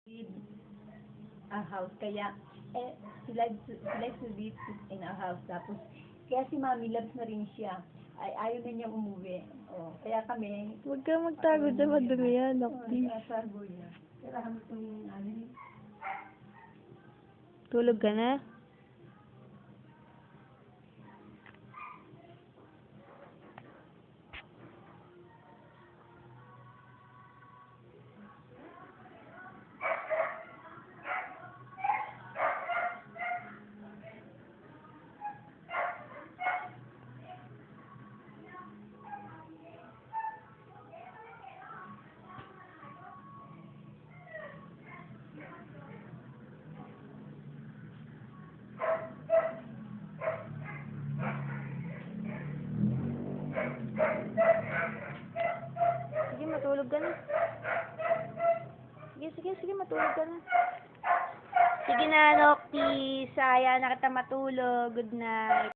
Live a house. Kaya, she likes to live in a house. Tapos, kaya si Mami loves na rin siya. Ayaw na niyang umuwi. Oh, kaya kami, Huwag kang magtago dyan, madumi yan, please. sasago niya. Pero kami itong, Tulog ka na? Sige, matulog ka na. Sige, matulog ka na. Sige na, Loki. Saya na kita matulog. Good night.